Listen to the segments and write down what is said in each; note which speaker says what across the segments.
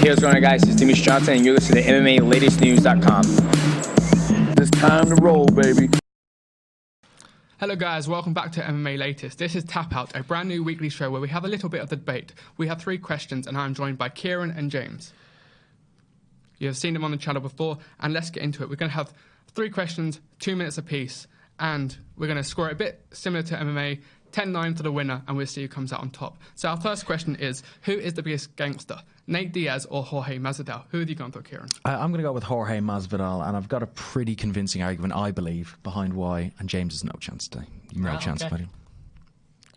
Speaker 1: Hey, what's going on, guys? It's Dimitri Johnson, and you're listening to MMALatestNews.com.
Speaker 2: It's time to roll, baby.
Speaker 3: Hello guys, welcome back to MMA Latest. This is Tap Out, a brand new weekly show where we have a little bit of the debate. We have 3 questions and I'm joined by Ciaran and James. You have seen them on the channel before, and let's get into it. We're going to have 3 questions, 2 minutes apiece, and we're going to score it a bit similar to MMA, 10-9 for the winner, and we'll see who comes out on top. So our first question is, who is the biggest gangster? Nate Diaz or Jorge Masvidal? Who have you gone for, Ciaran?
Speaker 4: I'm going to go with Jorge Masvidal, and I've got a pretty convincing argument, I believe, behind why, and James has no chance today. No chance, buddy.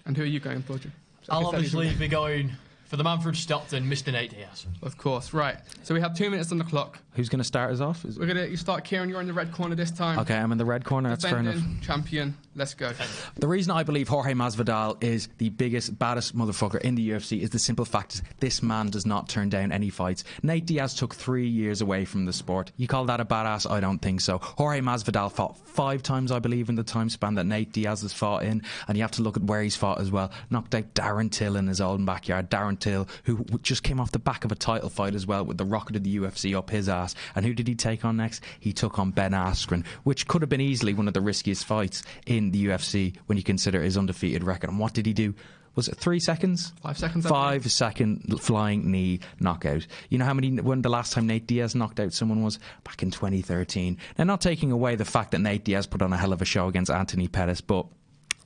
Speaker 3: And who are you going for, Jim?
Speaker 5: I'll obviously be going for the man from Stockton, Mr. Nate Diaz.
Speaker 3: Of course, right. So we have 2 minutes on the clock.
Speaker 4: Who's going to start us off?
Speaker 3: You start, Ciaran. You're in the red corner this time.
Speaker 4: Okay, I'm in the red corner. That's fair enough.
Speaker 3: Champion. Let's go.
Speaker 4: The reason I believe Jorge Masvidal is the biggest, baddest motherfucker in the UFC is the simple fact that this man does not turn down any fights. Nate Diaz took 3 years away from the sport. You call that a badass? I don't think so. Jorge Masvidal fought 5 times, I believe, in the time span that Nate Diaz has fought in, and you have to look at where he's fought as well. Knocked out Darren Till in his own backyard. Darren Till, who just came off the back of a title fight as well, with the rocket of the UFC up his ass. And who did he take on next? He took on Ben Askren, which could have been easily one of the riskiest fights in the UFC when you consider his undefeated record. And what did he do? Was it 3 seconds?
Speaker 3: 5 seconds.
Speaker 4: 5 second flying knee knockout. You know when the last time Nate Diaz knocked out someone was? Back in 2013. Now, not taking away the fact that Nate Diaz put on a hell of a show against Anthony Pettis, but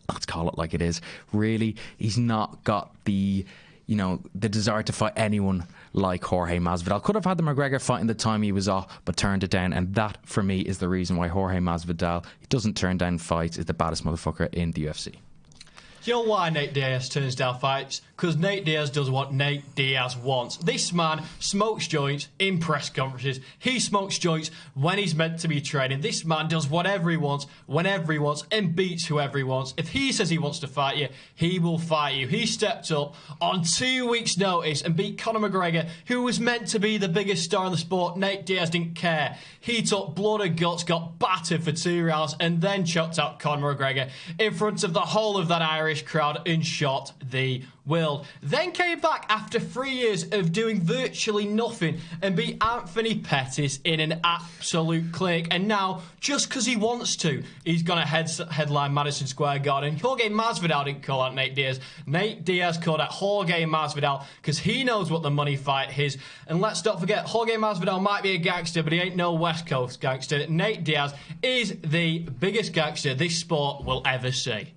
Speaker 4: let's call it like it is. Really, he's not got the desire to fight anyone like Jorge Masvidal. Could have had the McGregor fight in the time he was off, but turned it down, and that, for me, is the reason why Jorge Masvidal, he doesn't turn down fights, is the baddest motherfucker in the UFC.
Speaker 5: Do you know why Nate Diaz turns down fights? Because Nate Diaz does what Nate Diaz wants. This man smokes joints in press conferences. He smokes joints when he's meant to be training. This man does whatever he wants, whenever he wants, and beats whoever he wants. If he says he wants to fight you, he will fight you. He stepped up on 2 weeks' notice and beat Conor McGregor, who was meant to be the biggest star in the sport. Nate Diaz didn't care. He took blood and guts, got battered for 2 rounds, and then choked out Conor McGregor in front of the whole of that Irish crowd and shot the world. Then came back after 3 years of doing virtually nothing and beat Anthony Pettis in an absolute clinic. And now, just because he wants to, he's going to headline Madison Square Garden. Jorge Masvidal didn't call out Nate Diaz. Nate Diaz called out Jorge Masvidal because he knows what the money fight is. And let's not forget, Jorge Masvidal might be a gangster, but he ain't no West Coast gangster. Nate Diaz is the biggest gangster this sport will ever see.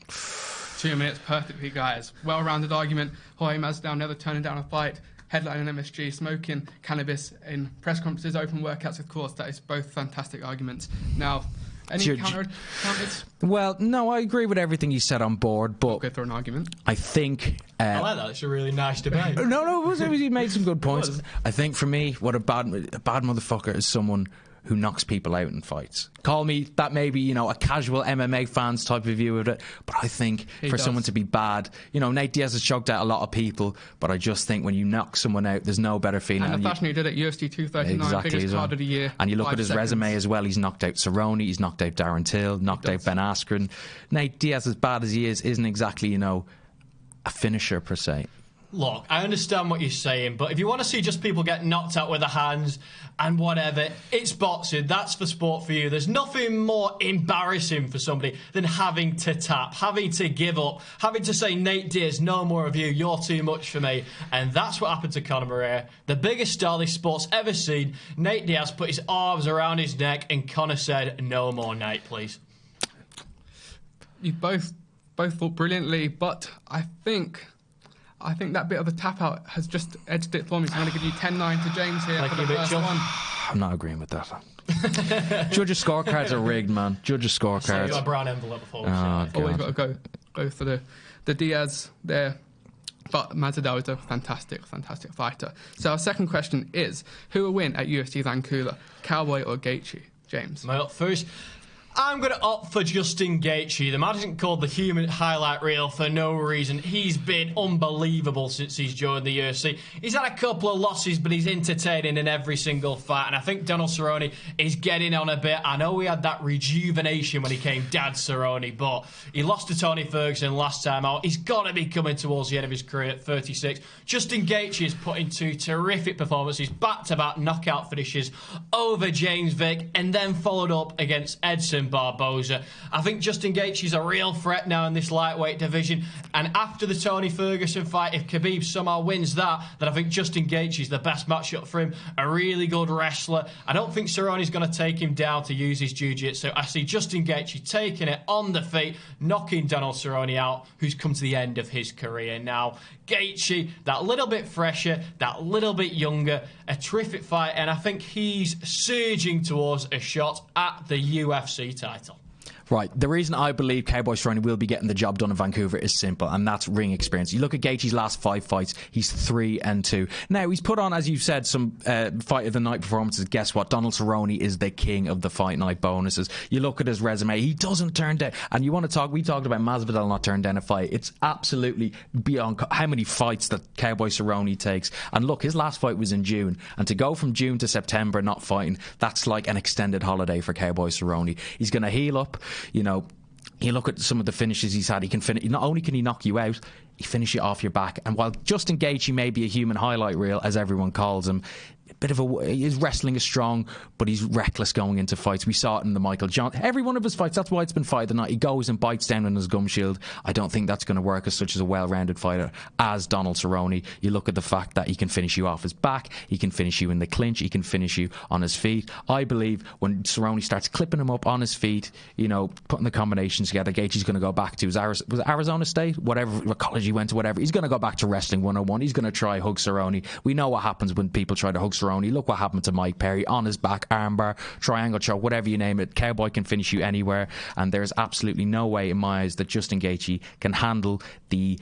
Speaker 3: 2 minutes perfectly, guys. Well-rounded argument. Jorge Masvidal never turning down a fight. Headlining MSG, smoking cannabis in press conferences, open workouts, of course. That is both fantastic arguments. Now, any counters?
Speaker 4: Well, no, I agree with everything you said on board, but...
Speaker 3: Go through an argument.
Speaker 4: I think...
Speaker 5: I like that. It's a really nice debate.
Speaker 4: No, he made some good points. I think for me, what a bad motherfucker is someone who knocks people out in fights. Call me that, maybe, a casual MMA fans type of view of it, but I think someone to be bad, Nate Diaz has choked out a lot of people, but I just think when you knock someone out, there's no better feeling.
Speaker 3: And the fashion he did it, UFC 239,
Speaker 4: exactly,
Speaker 3: biggest card of the year.
Speaker 4: And you look at his resume as well, he's knocked out Cerrone, he's knocked out Darren Till, knocked out Ben Askren. Nate Diaz, as bad as he is, isn't exactly, a finisher per se.
Speaker 5: Look, I understand what you're saying, but if you want to see just people get knocked out with their hands and whatever, it's boxing. That's the sport for you. There's nothing more embarrassing for somebody than having to tap, having to give up, having to say, Nate Diaz, no more of you. You're too much for me. And that's what happened to Conor McGregor, the biggest star this sport's ever seen. Nate Diaz put his arms around his neck, and Conor said, no more, Nate, please.
Speaker 3: You both fought brilliantly, but I think that bit of the tap out has just edged it for me. So I'm going to give you 10-9 to James here for the first one.
Speaker 4: I'm not agreeing with that. Judges' scorecards are rigged, man. Judges' scorecards.
Speaker 5: So you got a brown envelope before.
Speaker 3: Always got to go for the Diaz there. But Masvidal is a fantastic fighter. So our second question is, who will win at UFC Vancouver, Cowboy or Gaethje? James.
Speaker 5: Well, first, I'm going to opt for Justin Gaethje. The man isn't called the human highlight reel for no reason. He's been unbelievable since he's joined the UFC. He's had a couple of losses, but he's entertaining in every single fight. And I think Donald Cerrone is getting on a bit. I know he had that rejuvenation when he came Dad Cerrone, but he lost to Tony Ferguson last time out. He's got to be coming towards the end of his career at 36. Justin Gaethje has put in 2 terrific performances, back-to-back knockout finishes over James Vick, and then followed up against Edson Barboza. I think Justin Gaethje's a real threat now in this lightweight division, and after the Tony Ferguson fight, if Khabib somehow wins that, then I think Justin Gaethje's the best matchup for him. A really good wrestler. I don't think Cerrone's going to take him down to use his jiu-jitsu. I see Justin Gaethje taking it on the feet, knocking Donald Cerrone out, who's come to the end of his career now. Gaethje, that little bit fresher, that little bit younger, a terrific fight, and I think he's surging towards a shot at the UFC title.
Speaker 4: Right, the reason I believe Cowboy Cerrone will be getting the job done in Vancouver is simple, and that's ring experience. You look at Gaethje's last 5 fights, he's 3-2. Now, he's put on, as you've said, some fight of the night performances. Guess what? Donald Cerrone is the king of the fight night bonuses. You look at his resume, he doesn't turn down, and you want to talk, we talked about Masvidal not turning down a fight. It's absolutely beyond how many fights that Cowboy Cerrone takes. And look, his last fight was in June, and to go from June to September not fighting, that's like an extended holiday for Cowboy Cerrone. He's going to heal up. You know, you look at some of the finishes he's had, he can finish. Not only can he knock you out, he finish you off your back. And while Justin Gaethje may be a human highlight reel, as everyone calls him, his wrestling is strong, but he's reckless going into fights. We saw it in the Michael Johnson. Every one of his fights, that's why it's been fight of the night. He goes and bites down on his gum shield. I don't think that's going to work as such as a well-rounded fighter as Donald Cerrone. You look at the fact that he can finish you off his back, he can finish you in the clinch, he can finish you on his feet. I believe when Cerrone starts clipping him up on his feet, you know, putting the combinations together, Gaethje's going to go back to his Arizona State, whatever college he went to, whatever. He's going to go back to wrestling 101. He's going to try hug Cerrone. We know what happens when people try to hug Cerrone. Look what happened to Mike Perry on his back, armbar, triangle choke, whatever you name it. Cowboy can finish you anywhere, and there's absolutely no way in my eyes that Justin Gaethje can handle the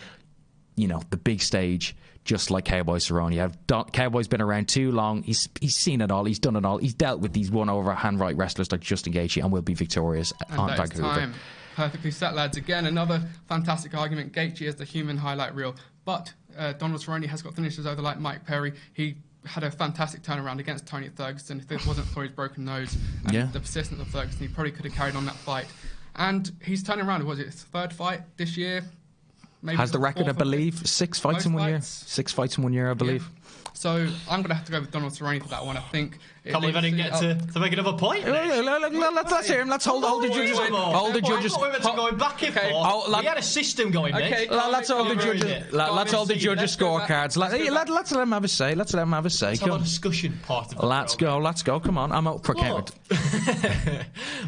Speaker 4: big stage just like Cowboy Cerrone. Cowboy's been around too long. He's seen it all. He's done it all. He's dealt with these one-over-hand right wrestlers like Justin Gaethje and will be victorious on Vancouver.
Speaker 3: Time. Perfectly set, lads. Again, another fantastic argument. Gaethje is the human highlight reel, but Donald Cerrone has got finishes over like Mike Perry. He had a fantastic turnaround against Tony Ferguson. If it wasn't for his broken nose and the persistence of Ferguson, he probably could have carried on that fight. And he's turning around. Was it his 3rd fight this year? Maybe
Speaker 4: has the record, I believe, 6 fights in 1 year. 6 fights in 1 year, I believe.
Speaker 3: Yeah. So I'm going to have to go with Donald Cerrone for that one. I think.
Speaker 5: Can't believe I didn't get to make another point.
Speaker 4: Let's hear him. Let's hold the judges. Hold the judges.
Speaker 5: We were going back and forth. We had a system going, mate.
Speaker 4: Let's hold the judges. Let's hold the judges' scorecards. Let's let him have a say. Let's let him have a say.
Speaker 5: Let's have a discussion part of it.
Speaker 4: Let's go. Come on. I'm up for count.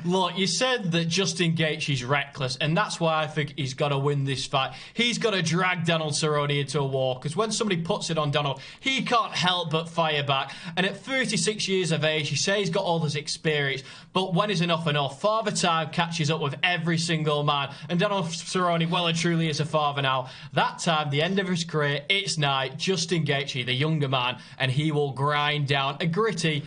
Speaker 5: Look, you said that Justin Gaethje's reckless, and that's why I think he's got to win this fight. He's got to drag Donald Cerrone into a war, because when somebody puts it on Donald, he can't help but fire back. And at 36 years of age, you say he's got all this experience, but when is enough enough? Father Time catches up with every single man, and Donald Cerrone well and truly is a father now. That time, the end of his career, it's night. Justin Gaethje, the younger man, and he will grind down a gritty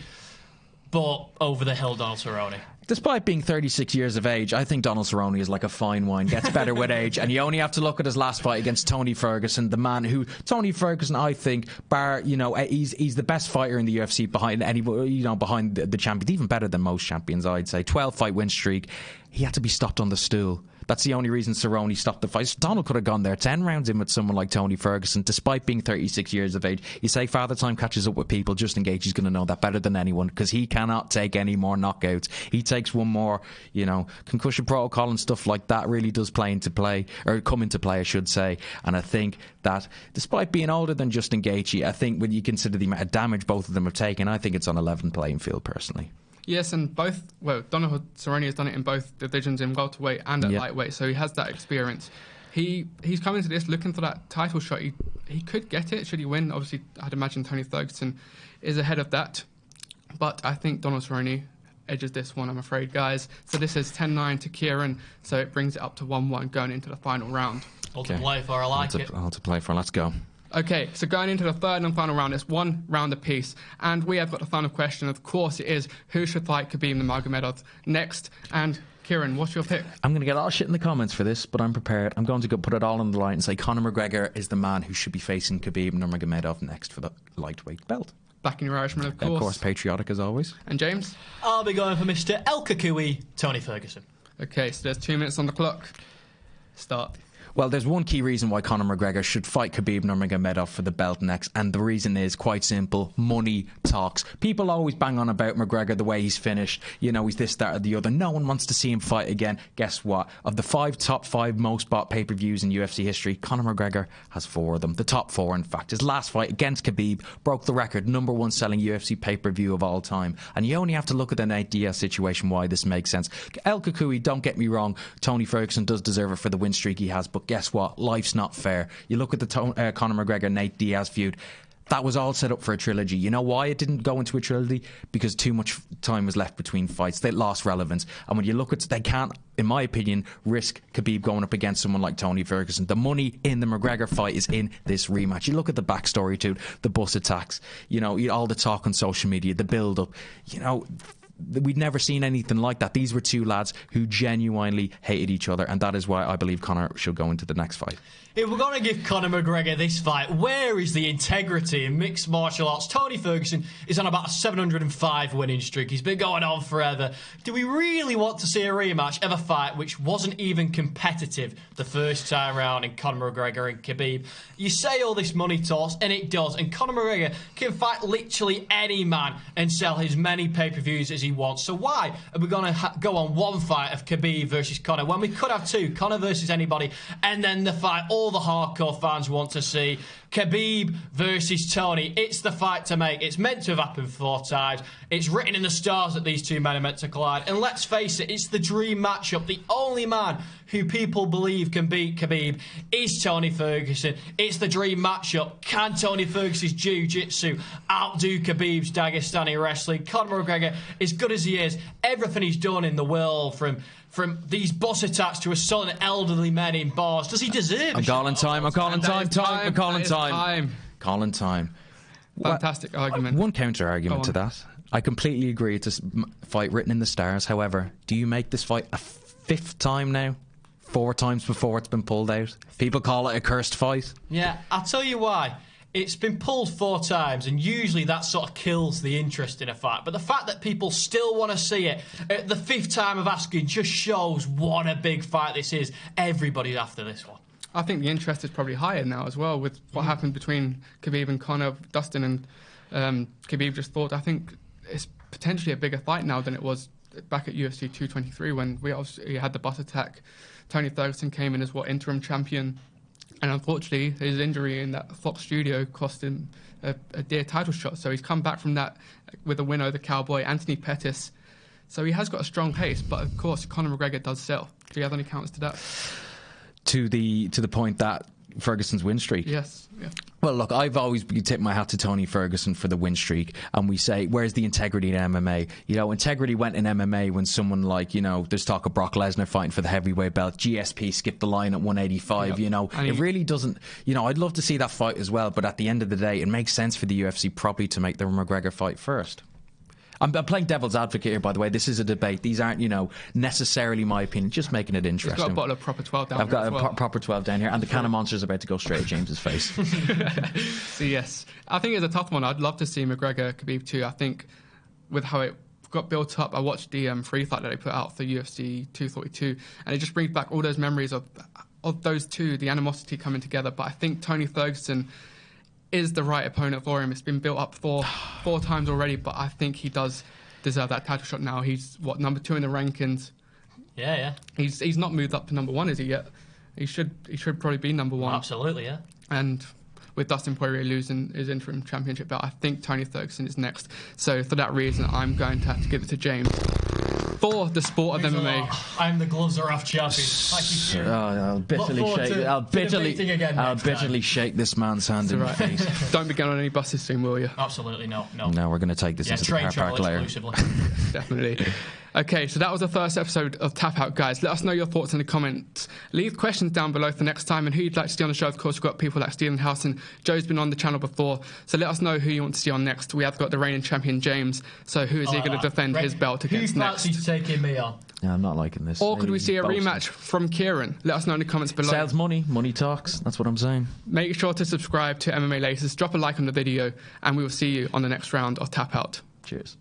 Speaker 5: but over the hill Donald Cerrone.
Speaker 4: Despite being 36 years of age, I think Donald Cerrone is like a fine wine, gets better with age, and you only have to look at his last fight against Tony Ferguson, the man who, Tony Ferguson, I think, he's the best fighter in the UFC behind anybody, behind the champions, even better than most champions, I'd say. 12-fight win streak. He had to be stopped on the stool. That's the only reason Cerrone stopped the fight. Donald could have gone there 10 rounds in with someone like Tony Ferguson, despite being 36 years of age. You say Father Time catches up with people, Justin Gaethje's going to know that better than anyone, because he cannot take any more knockouts. He takes one more, concussion protocol and stuff like that really does come into play, I should say. And I think that, despite being older than Justin Gaethje, I think when you consider the amount of damage both of them have taken, I think it's on a level playing field, personally.
Speaker 3: Yes, and Donald Cerrone has done it in both divisions, in welterweight and at lightweight, so he has that experience. He's coming to this looking for that title shot. He could get it should he win. Obviously, I'd imagine Tony Ferguson is ahead of that, but I think Donald Cerrone edges this one, I'm afraid, guys. So this is 10-9 to Ciaran, so it brings it up to 1-1 going into the final round.
Speaker 5: All to play for, I like it.
Speaker 4: All to play for, let's go.
Speaker 3: Okay, so going into the third and final round, it's 1 round apiece. And we have got the final question. Of course, it is who should fight Khabib Nurmagomedov next? And Ciaran, what's your pick?
Speaker 4: I'm going to get a lot of shit in the comments for this, but I'm prepared. I'm going to go put it all on the line and say Conor McGregor is the man who should be facing Khabib Nurmagomedov next for the lightweight belt.
Speaker 3: Back in your Irishman, of course.
Speaker 4: Of course, patriotic as always.
Speaker 3: And James?
Speaker 5: I'll be going for Mr. El Kakui, Tony Ferguson.
Speaker 3: Okay, so there's 2 minutes on the clock. Start.
Speaker 4: Well, there's one key reason why Conor McGregor should fight Khabib Nurmagomedov for the belt next, and the reason is quite simple: money talks. People always bang on about McGregor, the way he's finished. You know, he's this, that, or the other. No one wants to see him fight again. Guess what? Of the top five most bought pay-per-views in UFC history, Conor McGregor has 4 of them. The top 4, in fact. His last fight against Khabib broke the record, #1 selling UFC pay-per-view of all time. And you only have to look at the Nate Diaz situation why this makes sense. El Kakui, don't get me wrong, Tony Ferguson does deserve it for the win streak he has, but guess what? Life's not fair. You look at the Conor McGregor-Nate Diaz feud. That was all set up for a trilogy. You know why it didn't go into a trilogy? Because too much time was left between fights. They lost relevance. And when you look at, they can't, in my opinion, risk Khabib going up against someone like Tony Ferguson. The money in the McGregor fight is in this rematch. You look at the backstory to the bus attacks, you know, all the talk on social media, the build-up, you know. We'd never seen anything like that. These were 2 lads who genuinely hated each other, and that is why I believe Conor should go into the next fight.
Speaker 5: If we're going to give Conor McGregor this fight, where is the integrity in mixed martial arts? Tony Ferguson is on about a 705 winning streak. He's been going on forever. Do we really want to see a rematch of a fight which wasn't even competitive the first time round in Conor McGregor and Khabib? You say all this money toss, and it does, and Conor McGregor can fight literally any man and sell as many pay-per-views as he wants. So why are we going to go on one fight of Khabib versus Conor when we could have 2, Conor versus anybody, and then the fight all the hardcore fans want to see, Khabib versus Tony? It's the fight to make. It's meant to have happened 4 times. It's written in the stars that these 2 men are meant to collide. And let's face it, it's the dream matchup. The only man who people believe can beat Khabib is Tony Ferguson. It's the dream matchup. Can Tony Ferguson's jiu-jitsu outdo Khabib's Dagestani wrestling? Conor McGregor, as good as he is, everything he's done in the world, from these bus attacks to assaulting elderly men in bars, does he deserve it?
Speaker 4: I'm calling time.
Speaker 3: Fantastic argument.
Speaker 4: One counter argument to that. I completely agree. It's a fight written in the stars. However, do you make this fight a 5th time now? 4 times before it's been pulled out? People call it a cursed fight.
Speaker 5: Yeah, I'll tell you why. It's been pulled 4 times, and usually that sort of kills the interest in a fight. But the fact that people still want to see it at the 5th time of asking just shows what a big fight this is. Everybody's after this one.
Speaker 3: I think the interest is probably higher now as well with what happened between Khabib and Conor. Dustin and Khabib just fought. I think it's potentially a bigger fight now than it was back at UFC 223 when we obviously had the bus attack. Tony Ferguson came in as interim champion. And unfortunately, his injury in that Fox studio cost him a dear title shot. So he's come back from that with a win over Cowboy Anthony Pettis. So he has got a strong pace. But of course, Conor McGregor does sell. Do you have any counters to that?
Speaker 4: To the point that Ferguson's win streak.
Speaker 3: Yes. Yeah.
Speaker 4: Well, look, I've always tipped my hat to Tony Ferguson for the win streak, and we say, where's the integrity in MMA? You know, integrity went in MMA when someone like, you know, there's talk of Brock Lesnar fighting for the heavyweight belt. GSP skipped the line at 185. Yep. You know, it really doesn't. You know, I'd love to see that fight as well, but at the end of the day, it makes sense for the UFC probably to make the McGregor fight first. I'm playing devil's advocate here, by the way. This is a debate. These aren't, you know, necessarily my opinion. Just making it interesting.
Speaker 3: You've got a bottle of proper 12 down
Speaker 4: I've got a proper 12 down here, and the can of Monster's about to go straight at James's face.
Speaker 3: So yes, I think it's a tough one. I'd love to see McGregor Khabib too. I think with how it got built up, I watched the free fight that they put out for UFC 242, and it just brings back all those memories of those 2, the animosity coming together. But I think Tony Ferguson is the right opponent for him. It's been built up 4 times already, but I think he does deserve that title shot now. He's number 2 in the rankings.
Speaker 5: Yeah.
Speaker 3: He's not moved up to number 1, is he yet? He should probably be number 1.
Speaker 5: Absolutely, yeah.
Speaker 3: And with Dustin Poirier losing his interim championship belt, I think Tony Ferguson is next. So for that reason, I'm going to have to give it to James. For the sport of MMA.
Speaker 5: I'm the gloves are off champion. Thank you,
Speaker 4: I'll bitterly shake this man's hand in the face.
Speaker 3: Don't be going on any buses soon, will you?
Speaker 5: Absolutely no.
Speaker 4: No, we're going to take this into the car park later.
Speaker 3: Definitely. Okay, so that was the first episode of Tap Out, guys. Let us know your thoughts in the comments. Leave questions down below for next time and who you'd like to see on the show. Of course, we've got people like Stephen House and Joe's been on the channel before. So let us know who you want to see on next. We have got the reigning champion, James. So who is he going to defend his belt against next?
Speaker 5: Who fancies taking me on?
Speaker 4: Yeah, I'm not liking this.
Speaker 3: Or could we see a
Speaker 4: Boasting.
Speaker 3: rematch from Ciaran? Let us know in the comments below.
Speaker 4: Sells money. Money talks. That's what I'm saying.
Speaker 3: Make sure to subscribe to MMA Latest, drop a like on the video, and we will see you on the next round of Tap Out.
Speaker 4: Cheers.